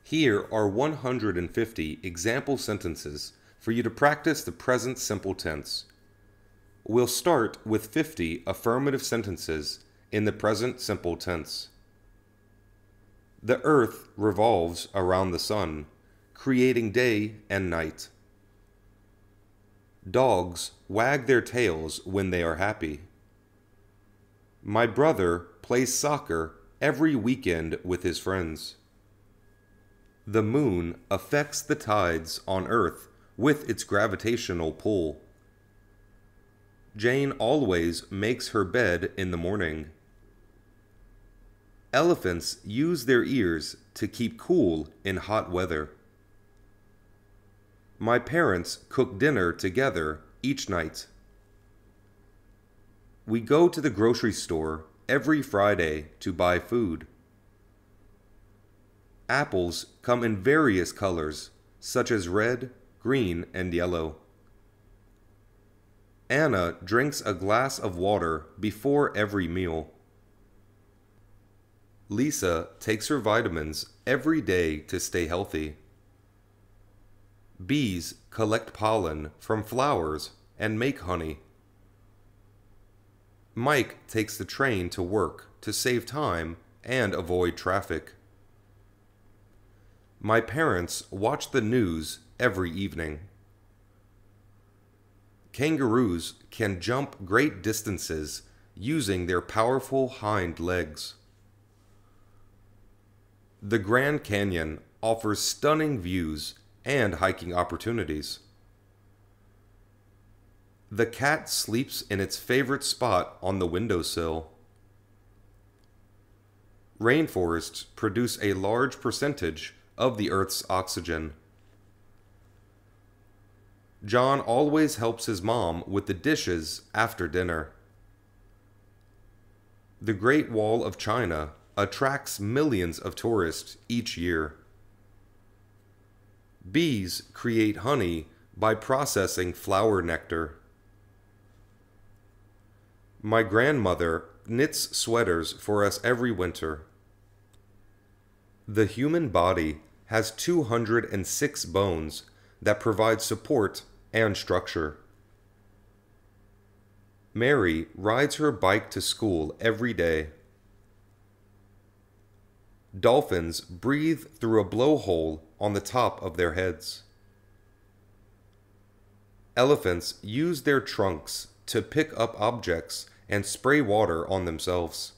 Here are 150 example sentences for you to practice the present simple tense. We'll start with 50 affirmative sentences in the present simple tense. The earth revolves around the sun, creating day and night. Dogs wag their tails when they are happy. My brother plays soccer every weekend with his friends. The moon affects the tides on Earth with its gravitational pull. Jane always makes her bed in the morning. Elephants use their ears to keep cool in hot weather. My parents cook dinner together each night. We go to the grocery store every Friday to buy food. Apples come in various colors, such as red, green, and yellow. Anna drinks a glass of water before every meal. Lisa takes her vitamins every day to stay healthy. Bees collect pollen from flowers and make honey. Mike takes the train to work to save time and avoid traffic. My parents watch the news every evening. Kangaroos can jump great distances using their powerful hind legs. The Grand Canyon offers stunning views and hiking opportunities. The cat sleeps in its favorite spot on the windowsill. Rainforests produce a large percentage of the Earth's oxygen. John always helps his mom with the dishes after dinner. The Great Wall of China attracts millions of tourists each year. Bees create honey by processing flower nectar. My grandmother knits sweaters for us every winter. The human body has 206 bones that provide support and structure. Mary rides her bike to school every day. Dolphins breathe through a blowhole on the top of their heads. Elephants use their trunks to pick up objects and spray water on themselves.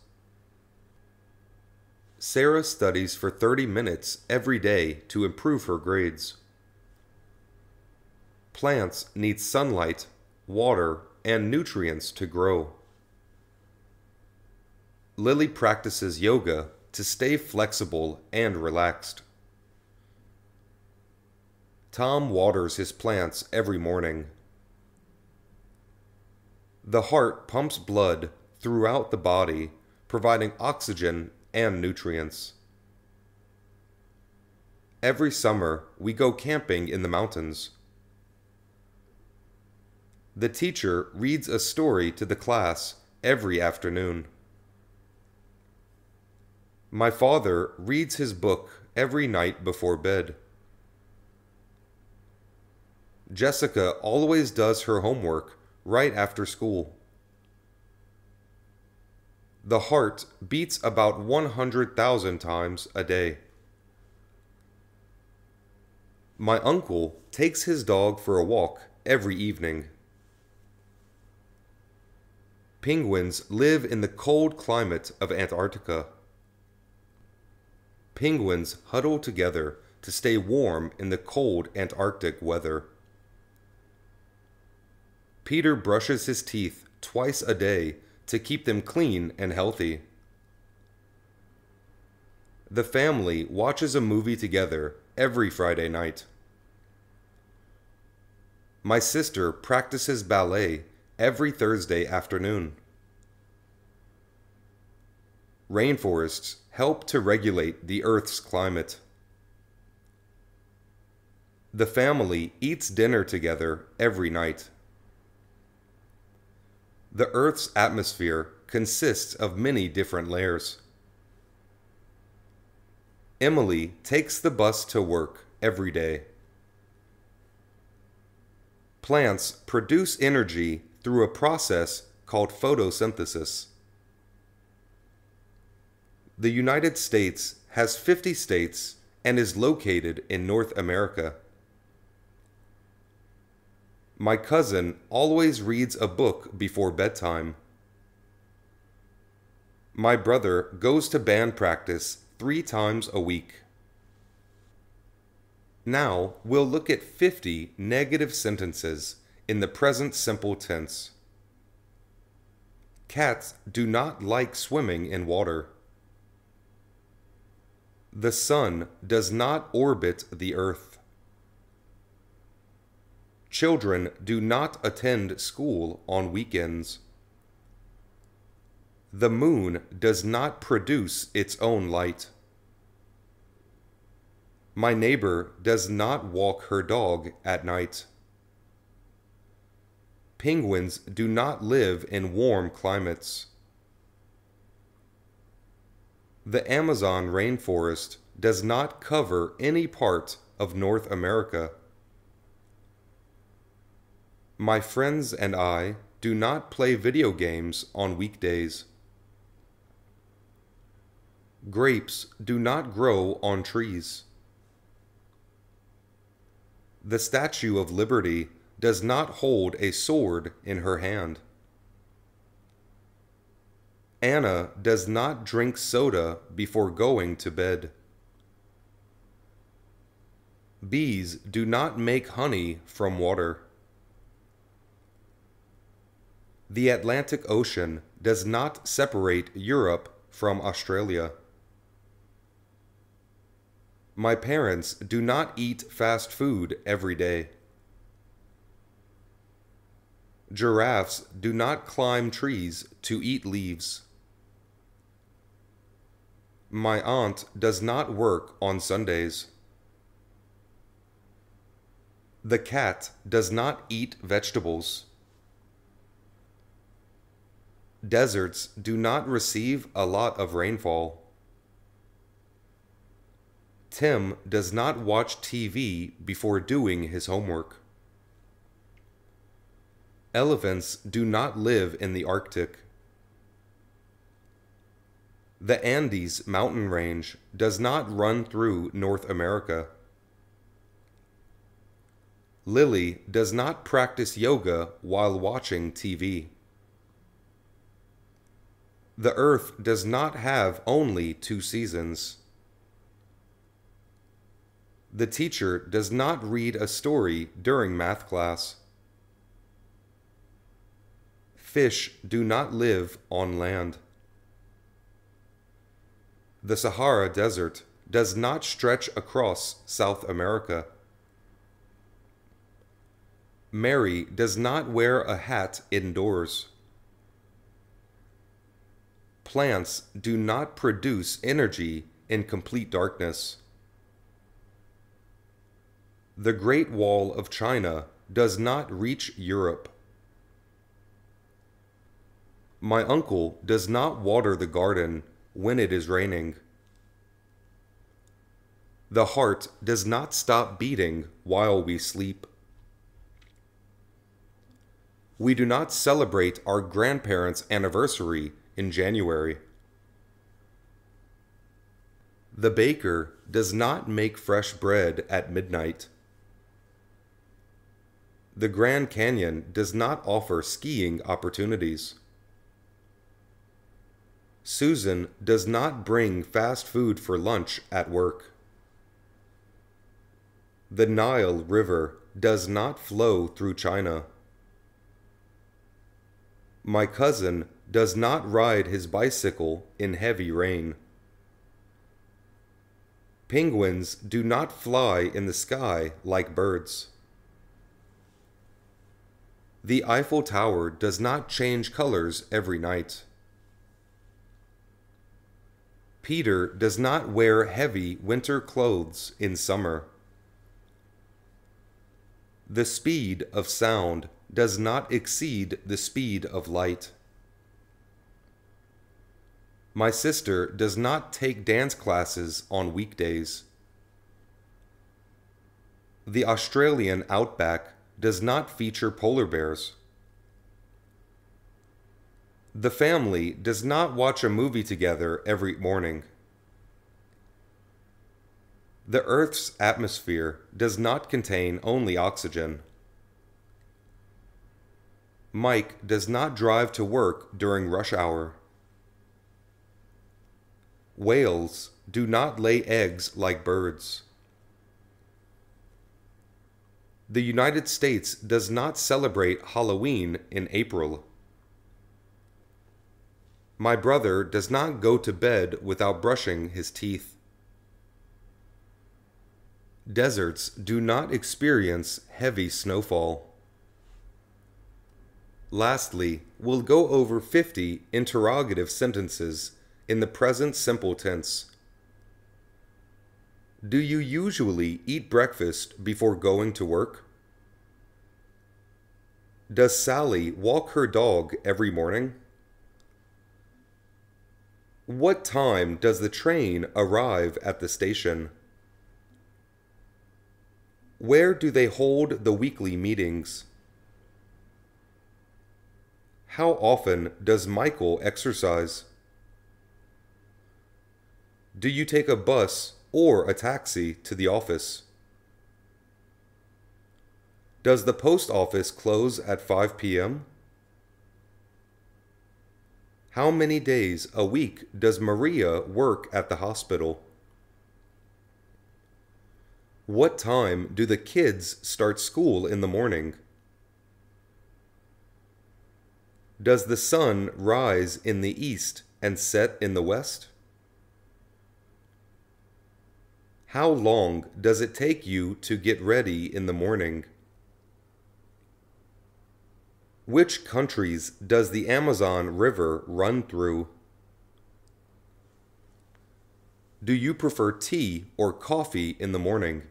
Sarah studies for 30 minutes every day to improve her grades. Plants need sunlight, water, and nutrients to grow. Lily practices yoga to stay flexible and relaxed. Tom waters his plants every morning. The heart pumps blood throughout the body, providing oxygen and nutrients. Every summer, we go camping in the mountains. The teacher reads a story to the class every afternoon. My father reads his book every night before bed. Jessica always does her homework right after school. The heart beats about 100,000 times a day. My uncle takes his dog for a walk every evening. Penguins live in the cold climate of Antarctica. Penguins huddle together to stay warm in the cold Antarctic weather. Peter brushes his teeth twice a day to keep them clean and healthy. The family watches a movie together every Friday night. My sister practices ballet every Thursday afternoon. Rainforests help to regulate the Earth's climate. The family eats dinner together every night. The Earth's atmosphere consists of many different layers. Emily takes the bus to work every day. Plants produce energy through a process called photosynthesis. The United States has 50 states and is located in North America. My cousin always reads a book before bedtime. My brother goes to band practice 3 times a week. Now we'll look at 50 negative sentences in the present simple tense. Cats do not like swimming in water. The sun does not orbit the earth. Children do not attend school on weekends. The moon does not produce its own light. My neighbor does not walk her dog at night. Penguins do not live in warm climates. The Amazon rainforest does not cover any part of North America. My friends and I do not play video games on weekdays. Grapes do not grow on trees. The Statue of Liberty does not hold a sword in her hand. Anna does not drink soda before going to bed. Bees do not make honey from water. The Atlantic Ocean does not separate Europe from Australia. My parents do not eat fast food every day. Giraffes do not climb trees to eat leaves. My aunt does not work on Sundays. The cat does not eat vegetables. Deserts do not receive a lot of rainfall. Tim does not watch TV before doing his homework. Elephants do not live in the Arctic. The Andes mountain range does not run through North America. Lily does not practice yoga while watching TV. The earth does not have only 2 seasons. The teacher does not read a story during math class. Fish do not live on land. The Sahara Desert does not stretch across South America. Mary does not wear a hat indoors. Plants do not produce energy in complete darkness. The Great Wall of China does not reach Europe. My uncle does not water the garden when it is raining. The heart does not stop beating while we sleep. We do not celebrate our grandparents' anniversary in January. The baker does not make fresh bread at midnight. The Grand Canyon does not offer skiing opportunities. Susan does not bring fast food for lunch at work. The Nile River does not flow through China. My cousin does not ride his bicycle in heavy rain. Penguins do not fly in the sky like birds. The Eiffel Tower does not change colors every night. Peter does not wear heavy winter clothes in summer. The speed of sound does not exceed the speed of light. My sister does not take dance classes on weekdays. The Australian outback does not feature polar bears. The family does not watch a movie together every morning. The Earth's atmosphere does not contain only oxygen. Mike does not drive to work during rush hour. Whales do not lay eggs like birds. The United States does not celebrate Halloween in April. My brother does not go to bed without brushing his teeth. Deserts do not experience heavy snowfall. Lastly, we'll go over 50 interrogative sentences in the present simple tense. Do you usually eat breakfast before going to work? Does Sally walk her dog every morning? What time does the train arrive at the station? Where do they hold the weekly meetings? How often does Michael exercise? Do you take a bus or a taxi to the office? Does the post office close at 5 p.m.? How many days a week does Maria work at the hospital? What time do the kids start school in the morning? Does the sun rise in the east and set in the west? How long does it take you to get ready in the morning? Which countries does the Amazon River run through? Do you prefer tea or coffee in the morning?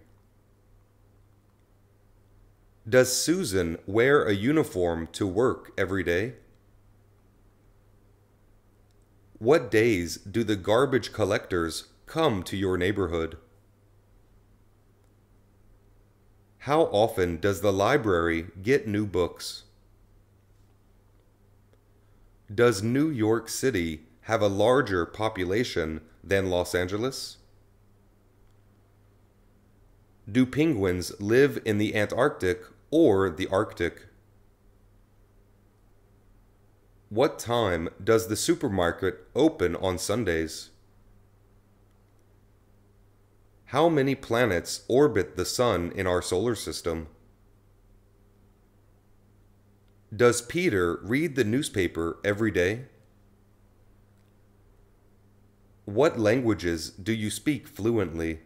Does Susan wear a uniform to work every day? What days do the garbage collectors come to your neighborhood? How often does the library get new books? Does New York City have a larger population than Los Angeles? Do penguins live in the Antarctic or the Arctic? What time does the supermarket open on Sundays? How many planets orbit the sun in our solar system? Does Peter read the newspaper every day? What languages do you speak fluently?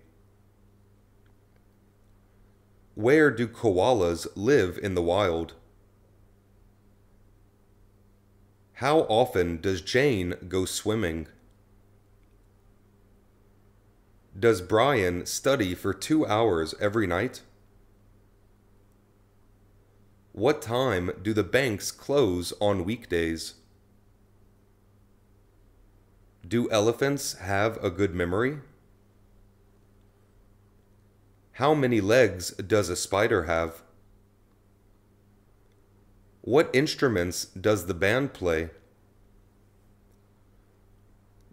Where do koalas live in the wild? How often does Jane go swimming? Does Brian study for 2 hours every night? What time do the banks close on weekdays? Do elephants have a good memory? How many legs does a spider have? What instruments does the band play?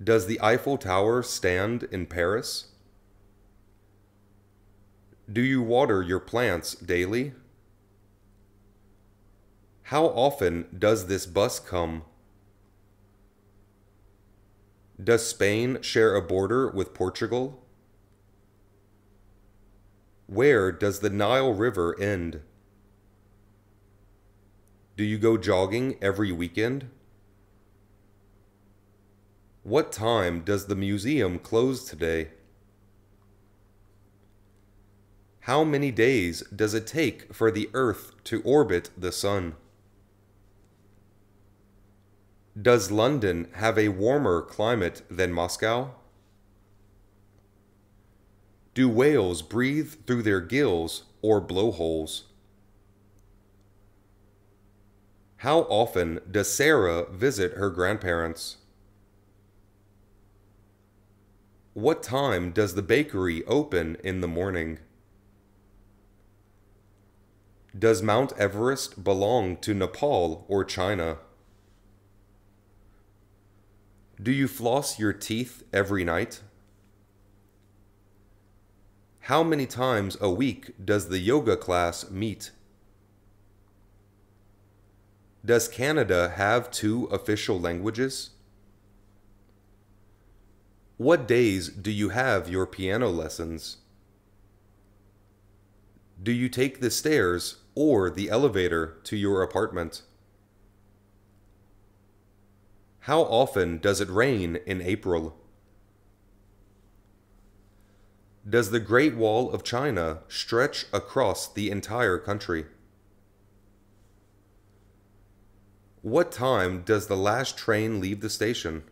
Does the Eiffel Tower stand in Paris? Do you water your plants daily? How often does this bus come? Does Spain share a border with Portugal? Where does the Nile River end? Do you go jogging every weekend? What time does the museum close today? How many days does it take for the Earth to orbit the Sun? Does London have a warmer climate than Moscow? Do whales breathe through their gills or blowholes? How often does Sarah visit her grandparents? What time does the bakery open in the morning? Does Mount Everest belong to Nepal or China? Do you floss your teeth every night? How many times a week does the yoga class meet? Does Canada have 2 official languages? What days do you have your piano lessons? Do you take the stairs or the elevator to your apartment? How often does it rain in April? Does the Great Wall of China stretch across the entire country? What time does the last train leave the station?